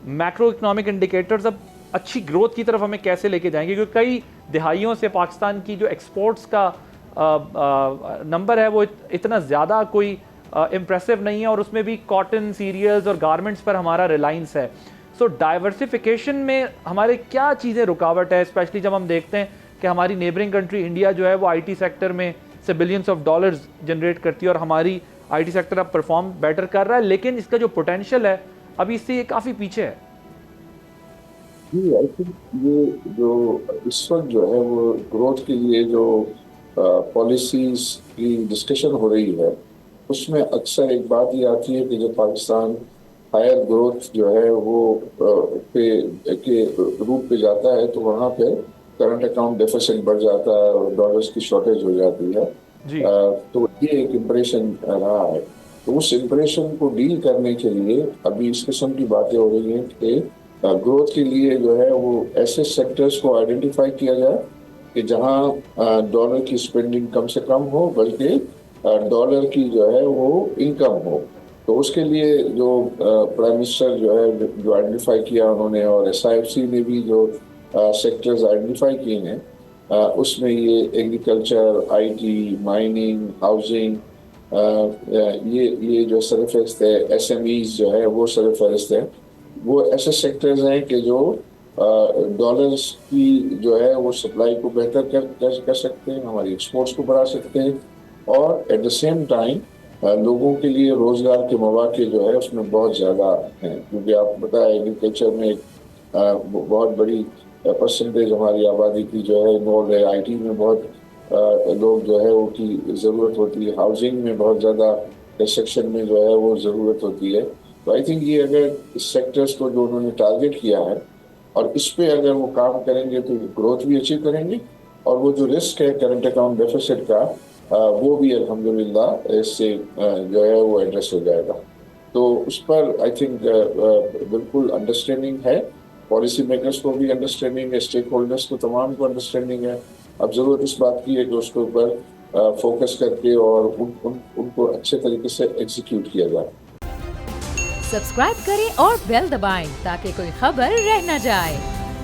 Macro economic indicators اب اچھی growth کی طرف ہمیں کیسے لے کے جائیں گے؟ کیونکہ کئی دہائیوں سے پاکستان کی جو ایکسپورٹس کا نمبر ہے وہ اتنا زیادہ کوئی امپریسو نہیں ہے، اور اس میں بھی کاٹن، سیریلز اور گارمنٹس پر ہمارا ریلائنس ہے. سو ڈائیورسیفیکیشن میں ہمارے کیا چیزیں رکاوٹ ہے، اسپیشلی جب ہم دیکھتے ہیں کہ ہماری نیبرنگ کنٹری انڈیا جو ہے وہ آئی ٹی سیکٹر میں سے بلینس آف ڈالرز جنریٹ کرتی ہے، اور ہماری آئی ٹی سیکٹر اب پرفارم بیٹر کر رہا ہے، لیکن اس کا جو پوٹینشیل ہے ابھی اس سے یہ کافی پیچھے ہے. جی آئی تھنک یہ جو اس وقت جو ہے وہ گروتھ کے لیے جو پالیسیز کی ڈسکشن ہو رہی ہے، اس میں اکثر ایک بات یہ آتی ہے کہ جب پاکستان ہائر گروتھ جو ہے وہ کے روٹ پہ جاتا ہے تو وہاں پہ کرنٹ اکاؤنٹ ڈیفیسٹ بڑھ جاتا ہے اور ڈالرز کی شارٹیج ہو جاتی ہے. جی تو یہ ایک امپریشن رہا ہے. تو اس امپریشن کو ڈیل کرنے کے لیے ابھی اس قسم کی باتیں ہو رہی ہیں کہ گروتھ کے لیے جو ہے وہ ایسے سیکٹرز کو آئیڈینٹیفائی کیا جائے کہ جہاں ڈالر کی اسپینڈنگ کم سے کم ہو بلکہ ڈالر کی جو ہے وہ انکم ہو. تو اس کے لیے جو پرائم منسٹر جو ہے جو آئیڈینٹیفائی کیا انہوں نے، اور ایس آئی ایف سی نے بھی جو سیکٹرز آئیڈینٹیفائی کیے ہیں، اس میں یہ agriculture, I T, mining, housing, یہ جو سرفہرست ہے، ایس ایم ایز جو ہے وہ سرفہرست ہے. وہ ایسے سیکٹرز ہیں کہ جو ڈالرز کی جو ہے وہ سپلائی کو بہتر کر سکتے ہیں، ہماری ایکسپورٹس کو بڑھا سکتے ہیں، اور ایٹ دا سیم ٹائم لوگوں کے لیے روزگار کے مواقع جو ہے اس میں بہت زیادہ ہیں. کیونکہ آپ بتائیں ایگریکلچر میں بہت بڑی پرسنٹیج ہماری آبادی کی جو ہے انوالو ہے. آئی ٹی میں بہت لوگ جو ہے وہ کی ضرورت ہوتی ہے. ہاؤسنگ میں بہت زیادہ کنسٹرکشن میں جو ہے وہ ضرورت ہوتی ہے. تو آئی تھنک یہ اگر اس سیکٹرز کو جو انہوں نے ٹارگیٹ کیا ہے اور اس پہ اگر وہ کام کریں گے تو گروتھ بھی اچیو کریں گے، اور وہ جو رسک ہے کرنٹ اکاؤنٹ ڈیفیسٹ کا وہ بھی الحمدللہ اس سے جو ہے وہ ایڈریس ہو جائے گا. تو اس پر آئی تھنک بالکل انڈرسٹینڈنگ ہے، پالیسی میکرز کو بھی انڈرسٹینڈنگ ہے، اسٹیک ہولڈرز کو تمام کو انڈرسٹینڈنگ ہے. اب ضرورت اس بات کی ہے کہ اس کے اوپر فوکس کر کے اور ان کو اچھے طریقے سے ایگزیکیوٹ کیا جائے. سبسکرائب کریں اور بیل دبائیں تاکہ کوئی خبر رہ نہ جائے.